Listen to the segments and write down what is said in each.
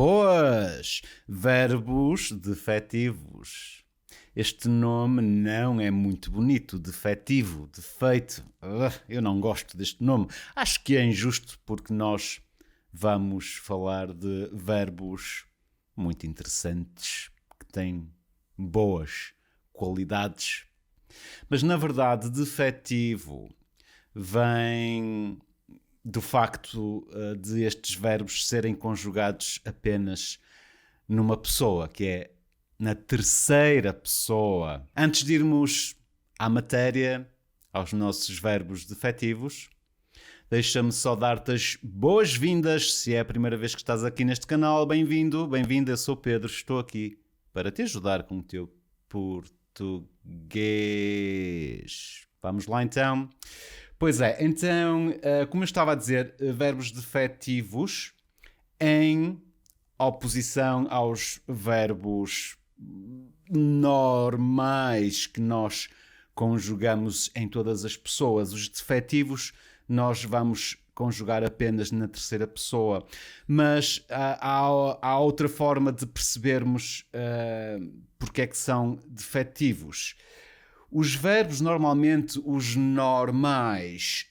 Boas! Verbos defetivos. Este nome não é muito bonito. Defetivo, defeito. Eu não gosto deste nome. Acho que é injusto porque nós vamos falar de verbos muito interessantes que têm boas qualidades. Mas na verdade, defetivo vem do facto de estes verbos serem conjugados apenas numa pessoa, que é na terceira pessoa. Antes de irmos à matéria, aos nossos verbos defetivos, deixa-me só dar-te as boas-vindas. Se é a primeira vez que estás aqui neste canal, bem-vindo, bem-vinda. Eu sou o Pedro, estou aqui para te ajudar com o teu português. Vamos lá então. Pois é, então, como eu estava a dizer, verbos defetivos em oposição aos verbos normais que nós conjugamos em todas as pessoas. Os defetivos nós vamos conjugar apenas na terceira pessoa. Mas há outra forma de percebermos porque é que são defetivos. Os verbos, normalmente, os normais,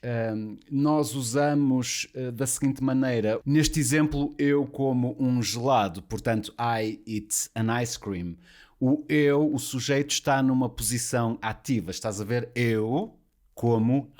nós usamos da seguinte maneira. Neste exemplo, eu como um gelado, portanto, I eat an ice cream. O eu, o sujeito, está numa posição ativa. Estás a ver? Eu como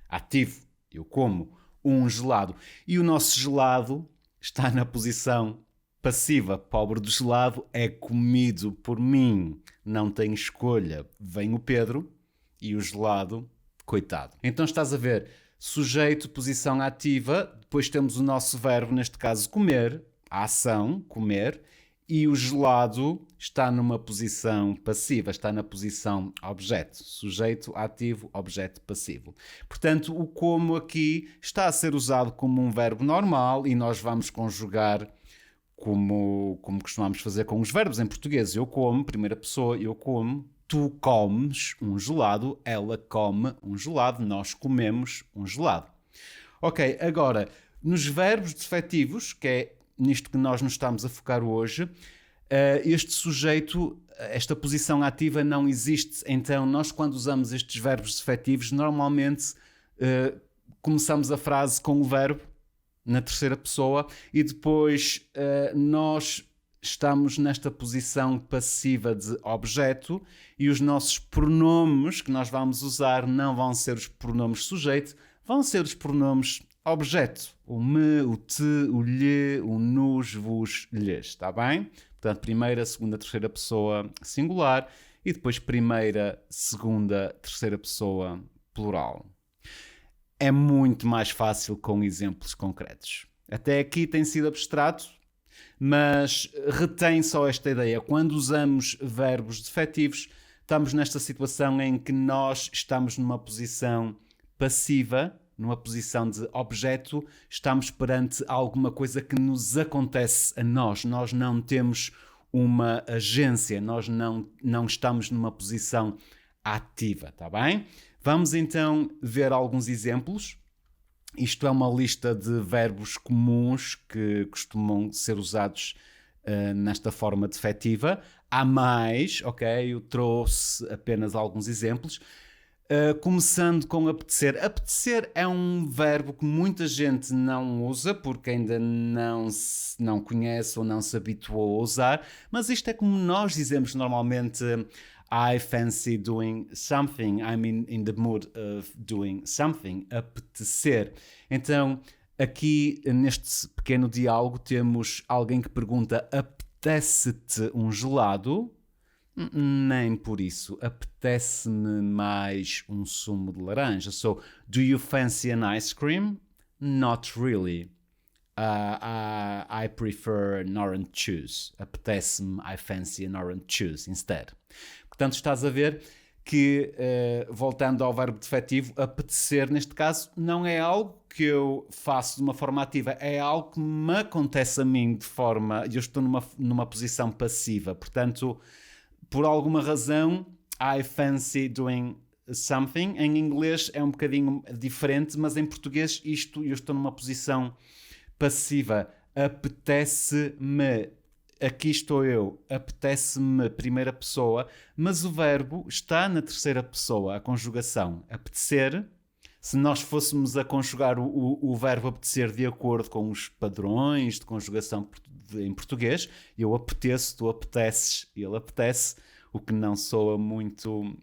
ativo. Eu como um gelado. E o nosso gelado está na posição passiva. Pobre do gelado é comido por mim. Não tem escolha. Vem o Pedro e o gelado, coitado. Então estás a ver, sujeito, posição ativa, depois temos o nosso verbo, neste caso comer, a ação, comer, e o gelado está numa posição passiva, está na posição objeto. Sujeito, ativo, objeto, passivo. Portanto, o como aqui está a ser usado como um verbo normal e nós vamos conjugar como costumamos fazer com os verbos em português. Eu como, primeira pessoa, eu como, tu comes um gelado, ela come um gelado, nós comemos um gelado. Ok, agora, nos verbos defetivos, que é nisto que nós nos estamos a focar hoje, este sujeito, esta posição ativa não existe. Então, nós quando usamos estes verbos defetivos, normalmente começamos a frase com o verbo na terceira pessoa e depois nós estamos nesta posição passiva de objeto e os nossos pronomes que nós vamos usar não vão ser os pronomes sujeito, vão ser os pronomes objeto. O me, o te, o lhe, o nos, vos, lhes. Está bem? Portanto, primeira, segunda, terceira pessoa singular e depois primeira, segunda, terceira pessoa plural. É muito mais fácil com exemplos concretos. Até aqui tem sido abstrato, mas retém só esta ideia. Quando usamos verbos defetivos, estamos nesta situação em que nós estamos numa posição passiva, numa posição de objeto, estamos perante alguma coisa que nos acontece a nós. Nós não temos uma agência, nós não estamos numa posição ativa, está bem? Vamos então ver alguns exemplos. Isto é uma lista de verbos comuns que costumam ser usados nesta forma defetiva. Há mais, ok? Eu trouxe apenas alguns exemplos. Começando com apetecer. Apetecer é um verbo que muita gente não usa porque ainda não conhece ou não se habituou a usar, mas isto é como nós dizemos normalmente. I fancy doing something. I'm in the mood of doing something. Apetecer. Então, aqui neste pequeno diálogo temos alguém que pergunta: apetece-te um gelado? Nem por isso. Apetece-me mais um sumo de laranja. So, do you fancy an ice cream? Not really. I prefer an orange juice. Apetece-me, I fancy an orange juice instead. Portanto, estás a ver que, voltando ao verbo defetivo, apetecer, neste caso, não é algo que eu faço de uma forma ativa, é algo que me acontece a mim de forma... Eu estou numa posição passiva. Portanto, por alguma razão, I fancy doing something. Em inglês é um bocadinho diferente, mas em português eu estou numa posição passiva. apetece-me. Aqui estou eu, apetece-me primeira pessoa, mas o verbo está na terceira pessoa, a conjugação. Apetecer, se nós fôssemos a conjugar o verbo apetecer de acordo com os padrões de conjugação em português, eu apeteço, tu apeteces, ele apetece, o que não soa muito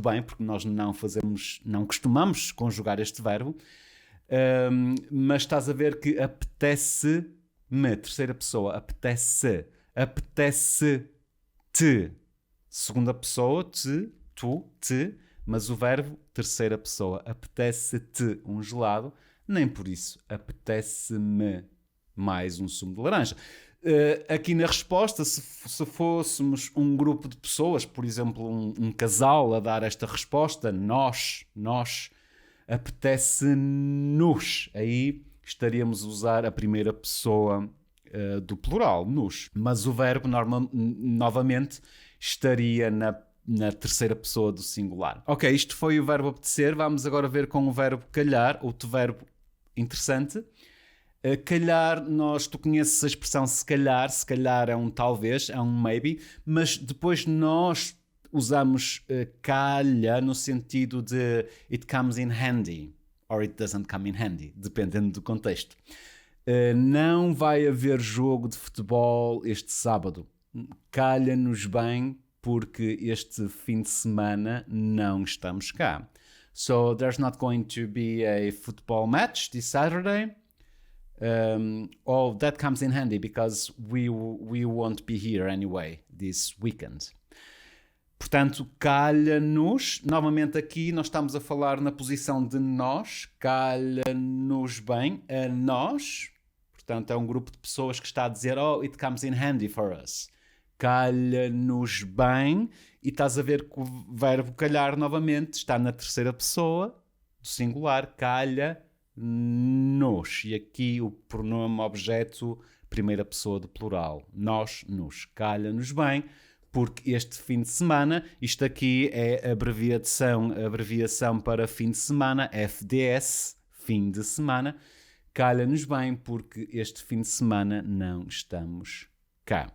bem, porque nós não costumamos conjugar este verbo, mas estás a ver que apetece-me, terceira pessoa, apetece-te, segunda pessoa, tu, te, mas o verbo, terceira pessoa, apetece-te um gelado, nem por isso, apetece-me mais um sumo de laranja. Aqui na resposta, se fôssemos um grupo de pessoas, por exemplo, um casal a dar esta resposta, nós, apetece-nos, aí estaríamos a usar a primeira pessoa do plural, nos. Mas o verbo, novamente, estaria na terceira pessoa do singular. Ok, isto foi o verbo apetecer. Vamos agora ver com o verbo calhar, outro verbo interessante. Calhar, tu conheces a expressão se calhar é um talvez, é um maybe, mas depois nós usamos calha no sentido de it comes in handy, or it doesn't come in handy, dependendo do contexto. Não vai haver jogo de futebol este sábado. Calha-nos bem porque este fim de semana não estamos cá. So there's not going to be a football match this Saturday. That comes in handy because we won't be here anyway this weekend. Portanto, calha-nos. Novamente aqui nós estamos a falar na posição de nós. Calha-nos bem a nós. Portanto, é um grupo de pessoas que está a dizer it comes in handy for us. Calha-nos bem. E estás a ver que o verbo calhar novamente está na terceira pessoa do singular. Calha-nos. E aqui o pronome objeto, primeira pessoa do plural. Nós, nos. Calha-nos bem, porque este fim de semana, isto aqui é a abreviação para fim de semana, FDS, fim de semana. Calha-nos bem, porque este fim de semana não estamos cá.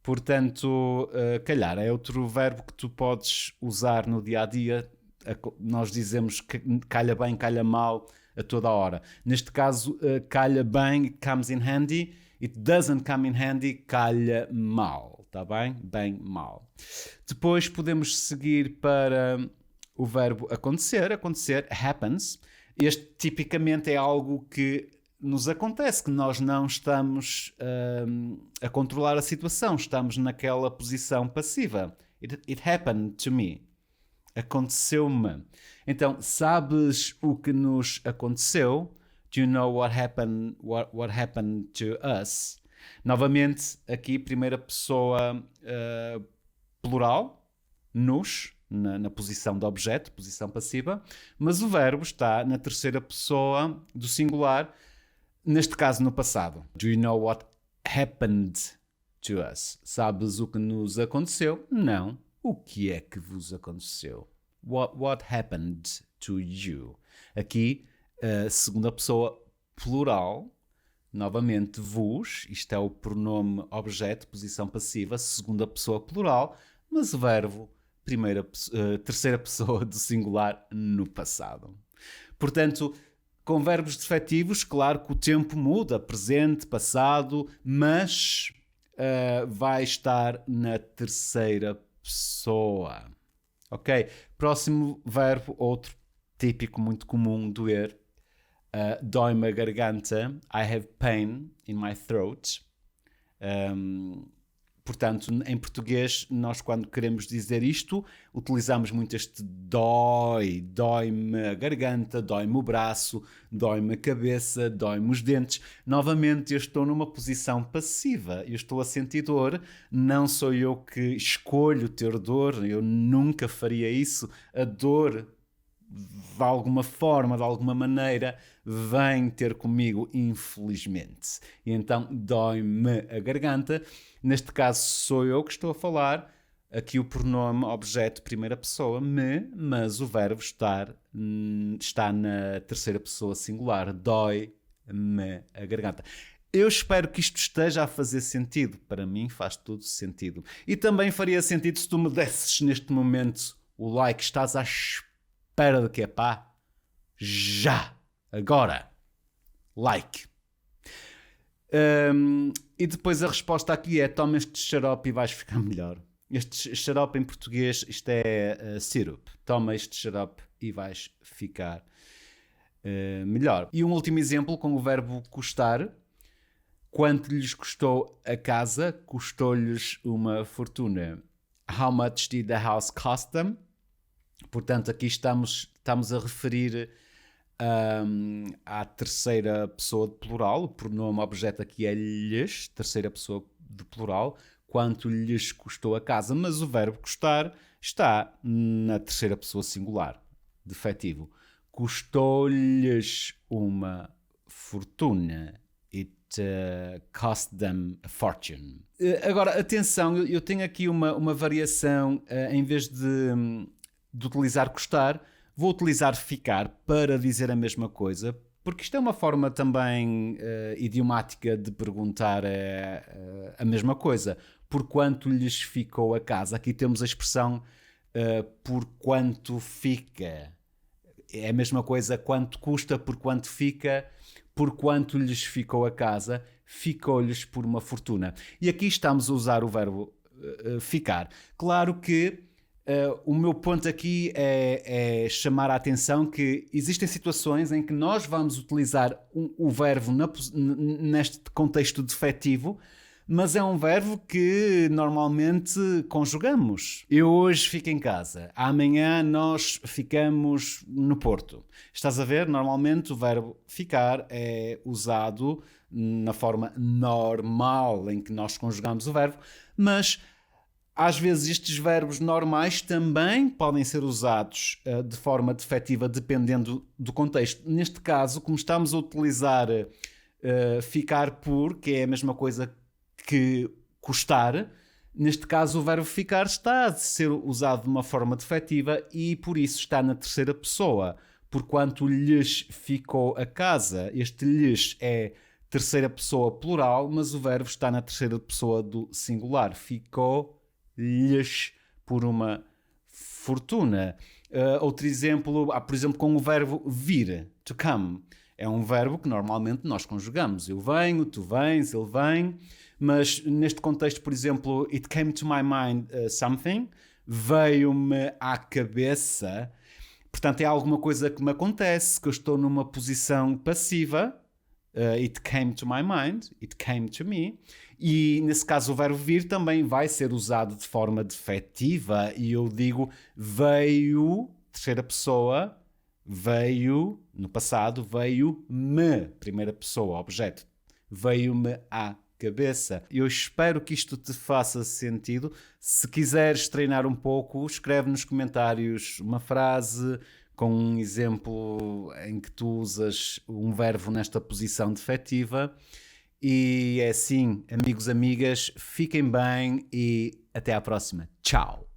Portanto, calhar é outro verbo que tu podes usar no dia-a-dia. Nós dizemos que calha bem, calha mal a toda a hora. Neste caso, calha bem, it comes in handy. It doesn't come in handy, calha mal. Está bem? Bem, mal. Depois podemos seguir para o verbo acontecer. Acontecer, happens. Este tipicamente é algo que nos acontece, que nós não estamos a controlar a situação. Estamos naquela posição passiva. It happened to me. Aconteceu-me. Então, sabes o que nos aconteceu? Do you know what happened to us? Novamente, aqui, primeira pessoa plural, nos, na posição de objeto, posição passiva, mas o verbo está na terceira pessoa do singular, neste caso no passado. Do you know what happened to us? Sabes o que nos aconteceu? Não. O que é que vos aconteceu? What happened to you? Aqui, segunda pessoa plural, novamente vos, isto é o pronome objeto, posição passiva, segunda pessoa plural, mas o verbo, terceira pessoa do singular no passado. Portanto, com verbos defetivos, claro que o tempo muda, presente, passado, mas vai estar na terceira pessoa. Ok? Próximo verbo, outro típico, muito comum, doer. Dói-me a garganta. I have pain in my throat. Portanto, em português, nós quando queremos dizer isto, utilizamos muito este dói. Dói-me a garganta, dói-me o braço, dói-me a cabeça, dói-me os dentes. Novamente, eu estou numa posição passiva. Eu estou a sentir dor. Não sou eu que escolho ter dor. Eu nunca faria isso. A dor, de alguma forma, de alguma maneira, vem ter comigo, infelizmente. E então, dói-me a garganta. Neste caso, sou eu que estou a falar. Aqui o pronome objeto, primeira pessoa, me, mas o verbo está na terceira pessoa singular. Dói-me a garganta. Eu espero que isto esteja a fazer sentido. Para mim faz todo sentido. E também faria sentido se tu me desses neste momento o like. Estás à espera de quê, pá? Já! Agora! Like! E depois a resposta aqui é: toma este xarope e vais ficar melhor. Este xarope em português, isto é syrup. Toma este xarope e vais ficar melhor. E um último exemplo com o verbo custar. Quanto lhes custou a casa? Custou-lhes uma fortuna. How much did the house cost them? Portanto, aqui estamos a referir à terceira pessoa de plural. O pronome objeto aqui é lhes, terceira pessoa de plural. Quanto lhes custou a casa? Mas o verbo custar está na terceira pessoa singular, defetivo. Custou-lhes uma fortuna. It cost them a fortune. Agora, atenção, eu tenho aqui uma variação. Em vez de utilizar custar, vou utilizar ficar para dizer a mesma coisa, porque isto é uma forma também idiomática de perguntar a mesma coisa. Por quanto lhes ficou a casa? Aqui temos a expressão por quanto fica. É a mesma coisa, quanto custa, por quanto fica, por quanto lhes ficou a casa, ficou-lhes por uma fortuna. E aqui estamos a usar o verbo ficar. Claro que o meu ponto aqui é chamar a atenção que existem situações em que nós vamos utilizar o verbo neste contexto defetivo, mas é um verbo que normalmente conjugamos. Eu hoje fico em casa, amanhã nós ficamos no Porto. Estás a ver? Normalmente o verbo ficar é usado na forma normal em que nós conjugamos o verbo, mas às vezes estes verbos normais também podem ser usados de forma defetiva dependendo do contexto. Neste caso, como estamos a utilizar ficar por, que é a mesma coisa que custar, neste caso o verbo ficar está a ser usado de uma forma defetiva e por isso está na terceira pessoa. Porquanto lhes ficou a casa, este lhes é terceira pessoa plural, mas o verbo está na terceira pessoa do singular. Ficou-lhes por uma fortuna. Outro exemplo, por exemplo, com o verbo vir, to come. É um verbo que normalmente nós conjugamos. Eu venho, tu vens, ele vem. Mas neste contexto, por exemplo, it came to my mind something, veio-me à cabeça. Portanto, é alguma coisa que me acontece, que eu estou numa posição passiva. It came to my mind, it came to me. E nesse caso o verbo vir também vai ser usado de forma defetiva. E eu digo veio, terceira pessoa, veio, no passado, veio-me, primeira pessoa, objeto. Veio-me à cabeça. Eu espero que isto te faça sentido. Se quiseres treinar um pouco, escreve nos comentários uma frase com um exemplo em que tu usas um verbo nesta posição defetiva. E é assim, amigos, amigas, fiquem bem e até à próxima. Tchau!